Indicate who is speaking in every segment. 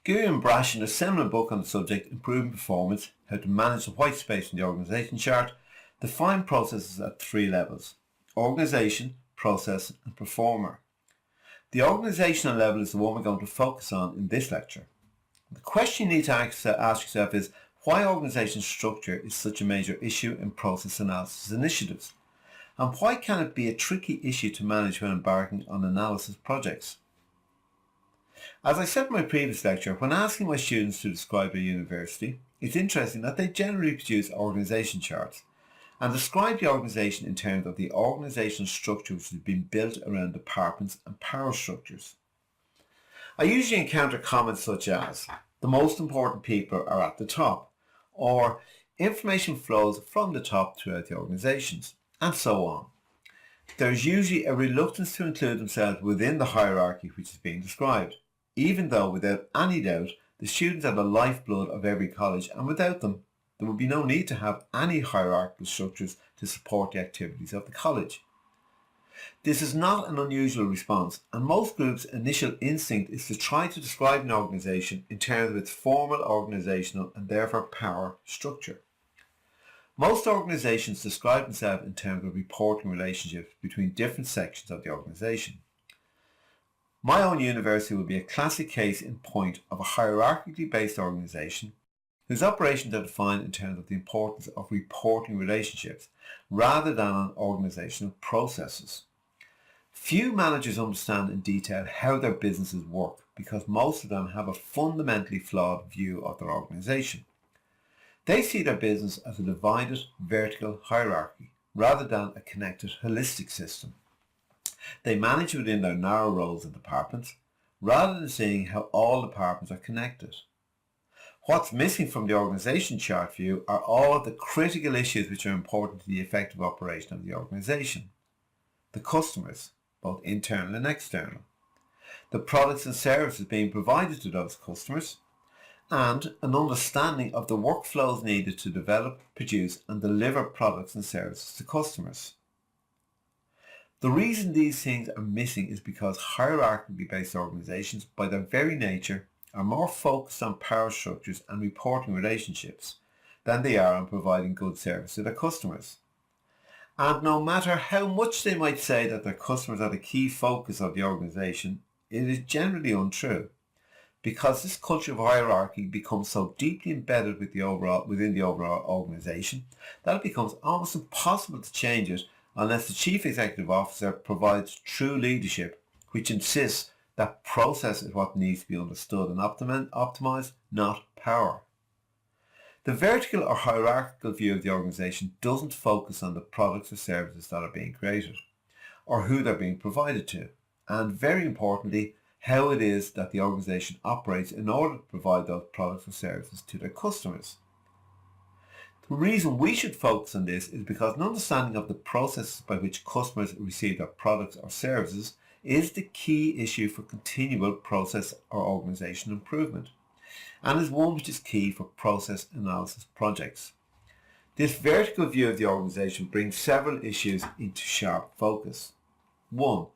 Speaker 1: Rummler Brache, in a seminal book on the subject, Improving Performance, How to Manage the White Space in the Organisation Chart, define processes at three levels: organisation, process and performer. The organisational level is the one we're going to focus on in this lecture. The question you need to ask yourself is why organisation structure is such a major issue in process analysis initiatives, and why can it be a tricky issue to manage when embarking on analysis projects. As I said in my previous lecture, when asking my students to describe a university, it's interesting that they generally produce organisation charts and describe the organisation in terms of the organisational structure which has been built around departments and power structures. I usually encounter comments such as, the most important people are at the top, or information flows from the top throughout the organisations, and so on. There is usually a reluctance to include themselves within the hierarchy which is being described, even though without any doubt the students are the lifeblood of every college, and without them there would be no need to have any hierarchical structures to support the activities of the college. This is not an unusual response, and most groups' initial instinct is to try to describe an organisation in terms of its formal organisational and therefore power structure. Most organisations describe themselves in terms of reporting relationships between different sections of the organisation. My own university would be a classic case in point of a hierarchically based organisation whose operations are defined in terms of the importance of reporting relationships rather than on organisational processes. Few managers understand in detail how their businesses work because most of them have a fundamentally flawed view of their organisation. They see their business as a divided vertical hierarchy rather than a connected holistic system. They manage within their narrow roles and departments rather than seeing how all departments are connected. What's missing from the organisation chart view are all of the critical issues which are important to the effective operation of the organisation. The customers, both internal and external, the products and services being provided to those customers, and an understanding of the workflows needed to develop, produce and deliver products and services to customers. The reason these things are missing is because hierarchically based organisations, by their very nature, are more focused on power structures and reporting relationships than they are on providing good service to their customers. And no matter how much they might say that their customers are the key focus of the organisation, it is generally untrue, because this culture of hierarchy becomes so deeply embedded within the overall organisation that it becomes almost impossible to change it unless the Chief Executive Officer provides true leadership which insists that process is what needs to be understood and optimised, not power. The vertical or hierarchical view of the organisation doesn't focus on the products or services that are being created, or who they're being provided to, and very importantly, how it is that the organisation operates in order to provide those products or services to their customers. The reason we should focus on this is because an understanding of the processes by which customers receive their products or services is the key issue for continual process or organisation improvement, and is one which is key for process analysis projects. This vertical view of the organisation brings several issues into sharp focus. 1.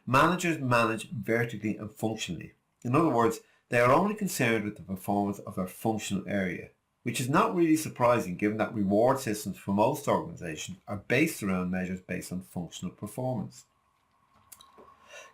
Speaker 1: Managers manage vertically and functionally. In other words, they are only concerned with the performance of their functional area, which is not really surprising given that reward systems for most organisations are based around measures based on functional performance.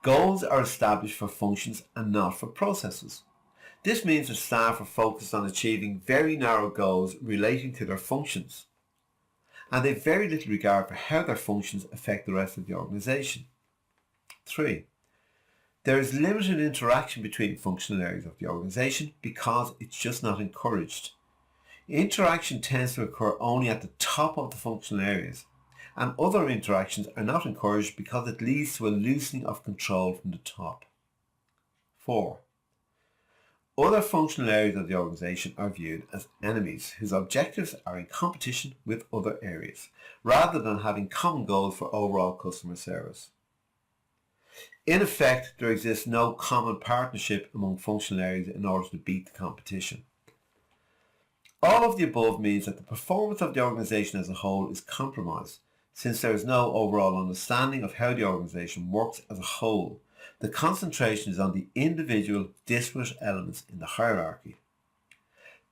Speaker 1: Goals are established for functions and not for processes. This means that staff are focused on achieving very narrow goals relating to their functions, and they have very little regard for how their functions affect the rest of the organisation. 3. There is limited interaction between functional areas of the organisation because it's just not encouraged. Interaction tends to occur only at the top of the functional areas, and other interactions are not encouraged because it leads to a loosening of control from the top. 4. Other functional areas of the organisation are viewed as enemies whose objectives are in competition with other areas, rather than having common goals for overall customer service. In effect, there exists no common partnership among functional areas in order to beat the competition. All of the above means that the performance of the organisation as a whole is compromised, since there is no overall understanding of how the organisation works as a whole, The concentration is on the individual disparate elements in the hierarchy.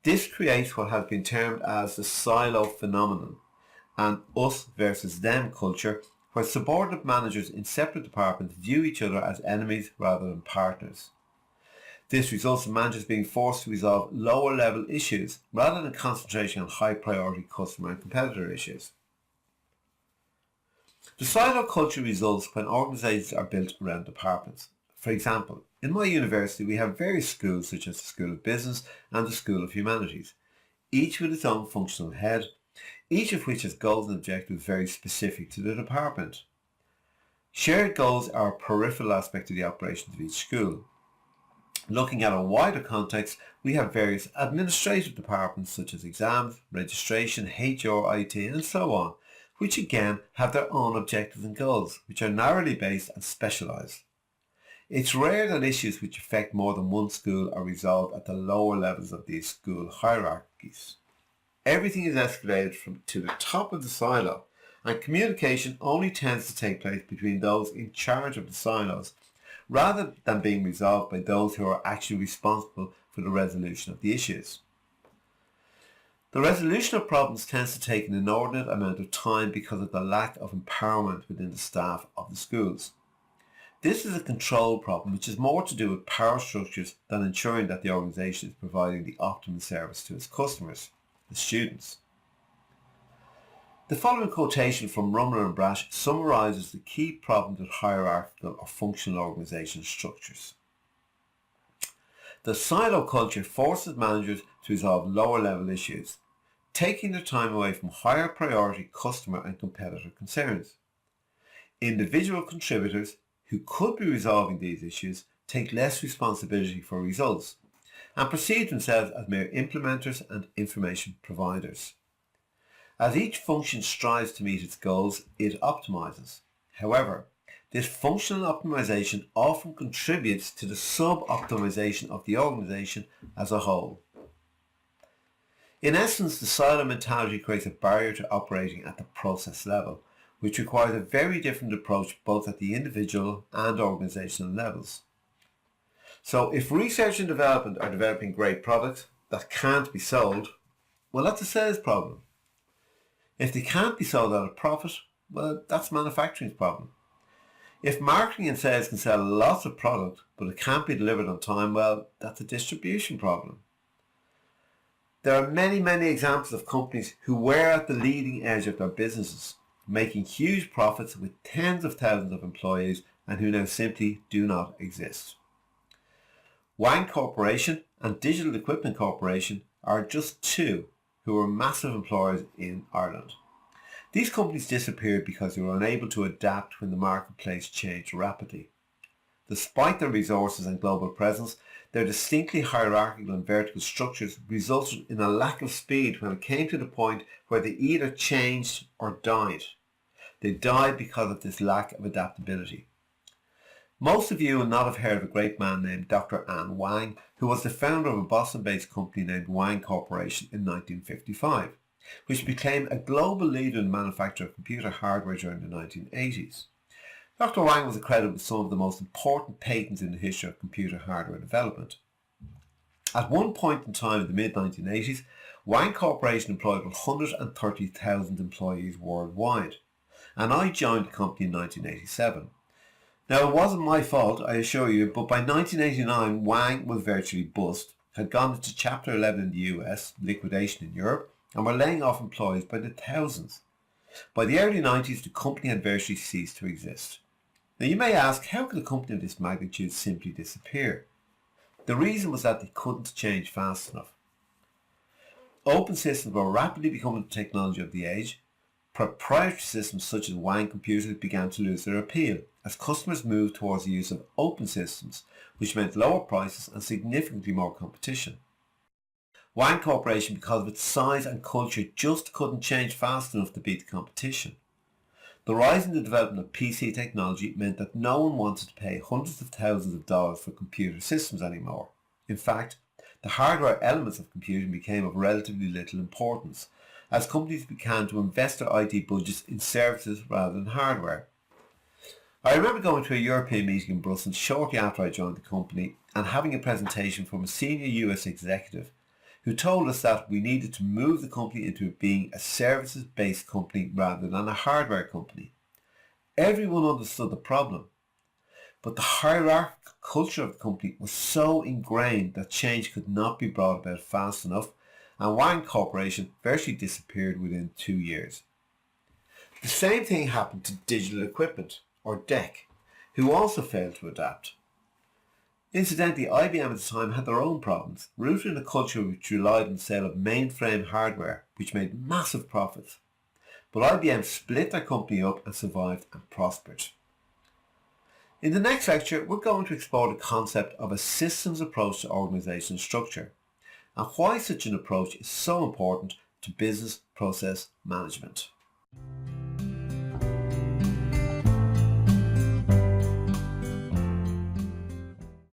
Speaker 1: This creates what has been termed as the silo phenomenon, an us versus them culture, where subordinate managers in separate departments view each other as enemies rather than partners. This results in managers being forced to resolve lower level issues rather than concentrating on high priority customer and competitor issues. The silo culture results when organisations are built around departments. For example, in my university we have various schools such as the School of Business and the School of Humanities, each with its own functional head, each of which has goals and objectives very specific to the department. Shared goals are a peripheral aspect of the operations of each school. Looking at a wider context, we have various administrative departments such as exams, registration, HR, IT and so on, which again have their own objectives and goals, which are narrowly based and specialised. It's rare that issues which affect more than one school are resolved at the lower levels of these school hierarchies. Everything is escalated to the top of the silo, and communication only tends to take place between those in charge of the silos, rather than being resolved by those who are actually responsible for the resolution of the issues. The resolution of problems tends to take an inordinate amount of time because of the lack of empowerment within the staff of the schools. This is a control problem which is more to do with power structures than ensuring that the organisation is providing the optimum service to its customers, the students. The following quotation from Rummler Brache summarises the key problems with hierarchical or functional organisation structures. The silo culture forces managers to resolve lower level issues, taking their time away from higher priority customer and competitor concerns. Individual contributors who could be resolving these issues take less responsibility for results and perceive themselves as mere implementers and information providers. As each function strives to meet its goals, it optimizes. However, this functional optimization often contributes to the sub-optimization of the organization as a whole. In essence, the silo mentality creates a barrier to operating at the process level, which requires a very different approach both at the individual and organizational levels. So if research and development are developing great products that can't be sold, well, that's a sales problem. If they can't be sold at a profit, well, that's manufacturing's problem. If marketing and sales can sell lots of product, but it can't be delivered on time, well, that's a distribution problem. There are many examples of companies who were at the leading edge of their businesses, making huge profits with tens of thousands of employees and who now simply do not exist. Wang Corporation and Digital Equipment Corporation are just two who were massive employers in Ireland. These companies disappeared because they were unable to adapt when the marketplace changed rapidly. Despite their resources and global presence, their distinctly hierarchical and vertical structures resulted in a lack of speed when it came to the point where they either changed or died. They died because of this lack of adaptability. Most of you will not have heard of a great man named Dr. An Wang, who was the founder of a Boston-based company named Wang Corporation in 1955, which became a global leader in the manufacture of computer hardware during the 1980s. Dr. Wang was accredited with some of the most important patents in the history of computer hardware development. At one point in time in the mid-1980s, Wang Corporation employed 130,000 employees worldwide, and I joined the company in 1987. Now, it wasn't my fault, I assure you, but by 1989 Wang was virtually bust, had gone into Chapter 11 in the US, liquidation in Europe, and were laying off employees by the thousands. By the early 90s, the company had virtually ceased to exist. Now you may ask, how could a company of this magnitude simply disappear? The reason was that they couldn't change fast enough. Open systems were rapidly becoming the technology of the age. Proprietary systems such as Wang computers began to lose their appeal as customers moved towards the use of open systems, which meant lower prices and significantly more competition. Wang Corporation, because of its size and culture, just couldn't change fast enough to beat the competition. The rise in the development of PC technology meant that no one wanted to pay hundreds of thousands of dollars for computer systems anymore. In fact, the hardware elements of computing became of relatively little importance, as companies began to invest their IT budgets in services rather than hardware. I remember going to a European meeting in Brussels shortly after I joined the company and having a presentation from a senior US executive who told us that we needed to move the company into being a services-based company rather than a hardware company. Everyone understood the problem, but the hierarchical culture of the company was so ingrained that change could not be brought about fast enough, and Wang Corporation virtually disappeared within 2 years. The same thing happened to Digital Equipment, or DEC, who also failed to adapt. Incidentally, IBM at the time had their own problems, rooted in a culture which relied on the sale of mainframe hardware, which made massive profits. But IBM split their company up and survived and prospered. In the next lecture, we're going to explore the concept of a systems approach to organizational structure and why such an approach is so important to business process management.